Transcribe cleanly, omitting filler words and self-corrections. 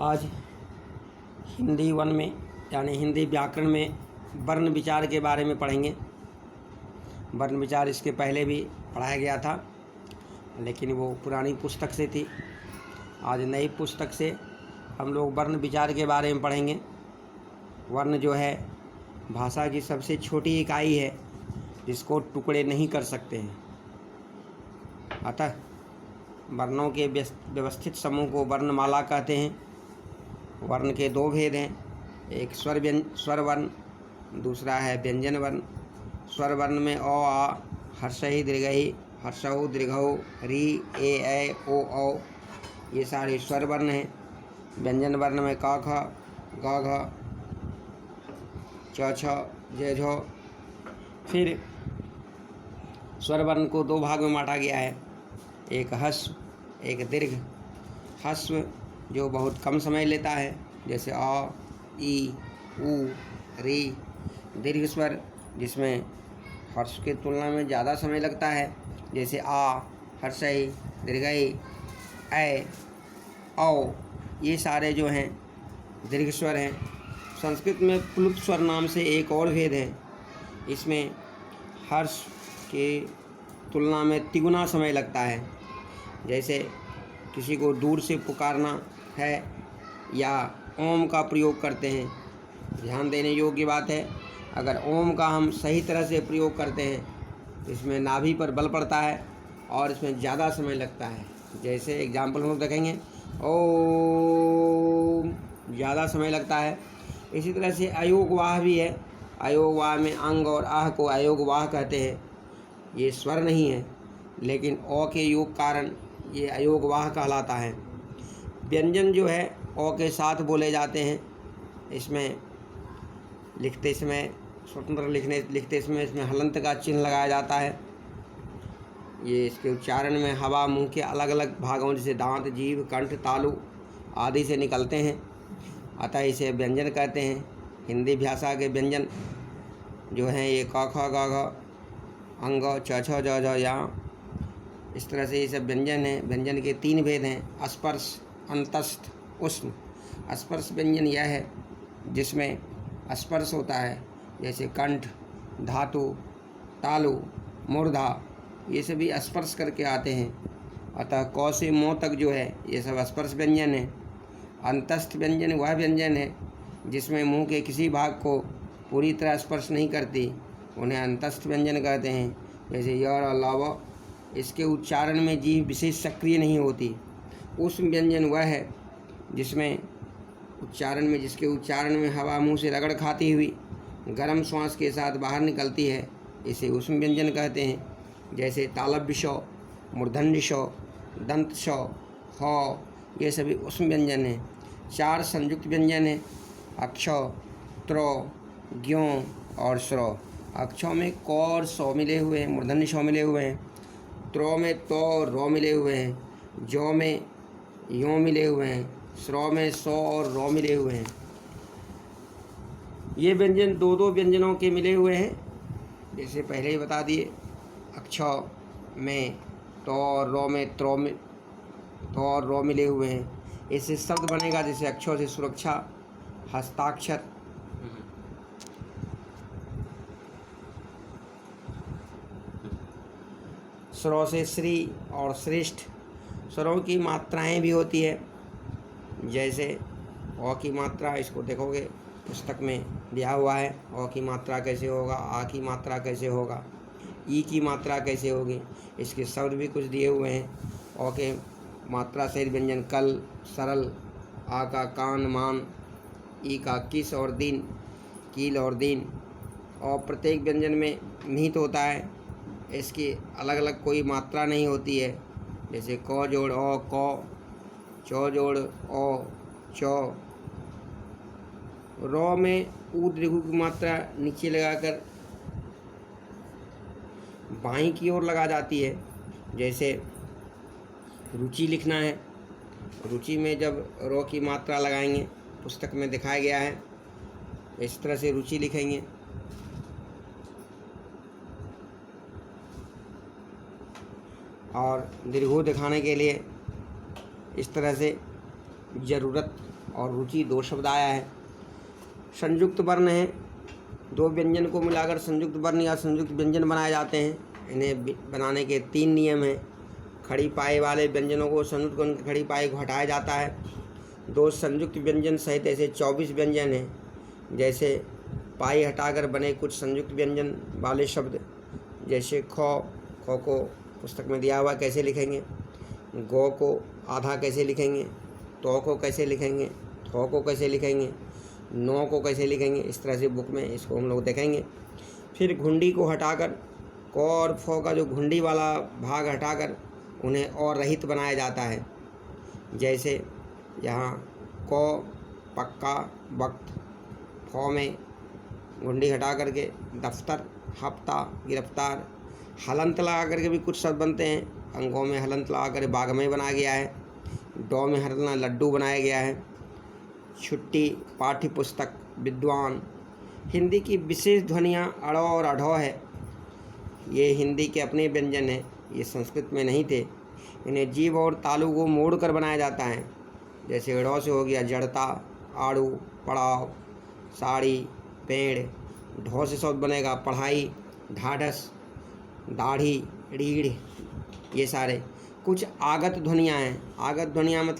आज हिंदी वन में यानी हिंदी व्याकरण में वर्ण विचार के बारे में पढ़ेंगे। वर्ण विचार इसके पहले भी पढ़ाया गया था, लेकिन वो पुरानी पुस्तक से थी। आज नई पुस्तक से हम लोग वर्ण विचार के बारे में पढ़ेंगे। वर्ण जो है भाषा की सबसे छोटी इकाई है, जिसको टुकड़े नहीं कर सकते हैं। अतः वर्णों के व्यवस्थित समूह को वर्णमाला कहते हैं। वर्ण के दो भेद हैं, एक स्वर वर्ण, दूसरा है व्यंजन वर्ण। स्वर वर्ण में अ, आ, हर्षई, दीर्घई, हर्षऊ, दीर्घऊ, री, ए, ऐ, ओ, औ, ये सारे स्वर वर्ण हैं। व्यंजन वर्ण में क, ख, ग, घ, च, छ, ज, झ। फिर स्वर वर्ण को दो भाग में बांटा गया है, एक ह्रस्व, एक दीर्घ। ह्रस्व जो बहुत कम समय लेता है, जैसे अ, ई, उ, री। दीर्घ स्वर जिसमें हर्ष के तुलना में ज़्यादा समय लगता है, जैसे आ, हर्षई, दीर्घई, ऐ, औ। ये सारे जो हैं दीर्घ स्वर हैं। संस्कृत में प्लुत स्वर नाम से एक और भेद है। इसमें हर्ष के तुलना में तिगुना समय लगता है। जैसे किसी को दूर से पुकारना है या ओम का प्रयोग करते हैं। ध्यान देने योग्य बात है, अगर ओम का हम सही तरह से प्रयोग करते हैं, इसमें नाभि पर बल पड़ता है और इसमें ज़्यादा समय लगता है। जैसे एग्जाम्पल हम देखेंगे, ओम, ज़्यादा समय लगता है। इसी तरह से अयोगवाह भी है। अयोगवाह में अंग और आह को अयोगवाह कहते हैं। ये स्वर नहीं है, लेकिन अ के योग कारण ये अयोगवाह कहलाता है। व्यंजन जो है अ के साथ बोले जाते हैं। इसमें लिखते समय स्वतंत्र लिखते समय इसमें हलंत का चिन्ह लगाया जाता है। ये इसके उच्चारण में हवा मुंह के अलग अलग भागों जैसे दांत, जीभ, कंठ, तालु आदि से निकलते हैं, अतः इसे व्यंजन कहते हैं। हिंदी भाषा के व्यंजन जो हैं ये क, ख, ग, घ, अंग, च, छ, ज, झ, या। इस तरह से ये सब व्यंजन हैं। व्यंजन के तीन भेद हैं, स्पर्श, अंतस्थ, उष्ण। स्पर्श व्यंजन यह है जिसमें स्पर्श होता है, जैसे कंठ, धातु, तालु, मूर्धा, ये सभी स्पर्श करके आते हैं। अतः क से मो तक जो है ये सब स्पर्श व्यंजन है। अंतस्थ व्यंजन वह व्यंजन है जिसमें मुंह के किसी भाग को पूरी तरह स्पर्श नहीं करती, उन्हें अंतस्थ व्यंजन कहते हैं। जैसे य और लव, इसके उच्चारण में जीभ विशेष सक्रिय नहीं होती। उष्ण व्यंजन वह है जिसके उच्चारण में हवा मुंह से रगड़ खाती हुई गर्म श्वास के साथ बाहर निकलती है, इसे उष्ण व्यंजन कहते हैं। जैसे तालव्य श, मूर्धन्य श, दंत श, ह, ये सभी उष्ण व्यंजन हैं। चार संयुक्त व्यंजन हैं, अक्ष, त्र, ज्ञों और श्रौ। अक्षों में क और सौ मिले हुए हैं, मूर्धन्य श मिले हुए हैं। त्रो में तो और रो मिले हुए हैं। ज्यों में यों मिले हुए हैं। श्रौ में सौ और रो मिले हुए हैं। ये व्यंजन दो दो व्यंजनों के मिले हुए हैं, जैसे पहले ही बता दिए। अक्ष में तो और रो में त्रो में तो और रो मिले हुए हैं। इससे शब्द बनेगा जैसे अक्षों से सुरक्षा, हस्ताक्षर। स्वरों से श्री और श्रेष्ठ। स्वरों की मात्राएं भी होती है, जैसे अ की मात्रा, इसको देखोगे पुस्तक में दिया हुआ है, अ की मात्रा कैसे होगा, आ की मात्रा कैसे होगा, ई की मात्रा कैसे होगी, इसके शब्द भी कुछ दिए हुए हैं। अ के मात्रा सहित व्यंजन कल, सरल, आ का कान, मान, ई का किस और दिन, कील और दिन। और प्रत्येक व्यंजन में निहित होता है, इसकी अलग अलग कोई मात्रा नहीं होती है। जैसे क जोड़ अ क, चौ जोड़ अ चौ। रौ में ऊ दीर्घ की मात्रा नीचे लगाकर बाईं की ओर लगा जाती है। जैसे रुचि लिखना है, रुचि में जब रौ की मात्रा लगाएंगे, पुस्तक में दिखाया गया है, इस तरह से रुचि लिखेंगे। और दीर्घो दिखाने के लिए इस तरह से जरूरत और रुचि 2 शब्द आया है। संयुक्त वर्ण है, 2 व्यंजन को मिलाकर संयुक्त वर्ण या संयुक्त व्यंजन बनाए जाते हैं। इन्हें बनाने के 3 नियम हैं। खड़ी पाई वाले व्यंजनों को संयुक्त करके खड़ी पाई को हटाया जाता है। 2 संयुक्त व्यंजन सहित ऐसे 24 व्यंजन हैं। जैसे पाई हटाकर बने कुछ संयुक्त व्यंजन वाले शब्द, जैसे खो को पुस्तक में दिया हुआ कैसे लिखेंगे, गो को आधा कैसे लिखेंगे, तो को कैसे लिखेंगे, थो को कैसे लिखेंगे, नो को कैसे लिखेंगे। इस तरह से बुक में इसको हम लोग देखेंगे। फिर घुंडी को हटाकर को और फो का जो घुंडी वाला भाग हटाकर उन्हें और रहित बनाया जाता है। जैसे यहाँ को पक्का, वक्त, फो में घुंडी हटा करके दफ्तर, हफ्ता, गिरफ्तार। हलंत लगा करके भी कुछ शब्द बनते हैं। अंगों में हलंत लगा कर बागमय बनाया गया है। डॉ में हरना लड्डू बनाया गया है। छुट्टी, पाठ्य पुस्तक, विद्वान। हिंदी की विशेष ध्वनियाँ अड़ो और अढ़ो है। ये हिंदी के अपने व्यंजन हैं, ये संस्कृत में नहीं थे। इन्हें जीभ और तालु को मोड़ कर बनाया जाता है। जैसे अड़ो से हो गया जड़ता, आड़ू, पड़ाव, साड़ी, पेड़। ढो से शब्द बनेगा पढ़ाई, ढाढ़स, दाढ़ी, रीढ़। ये सारे कुछ आगत ध्वनियाँ हैं। आगत ध्वनियाँ मतलब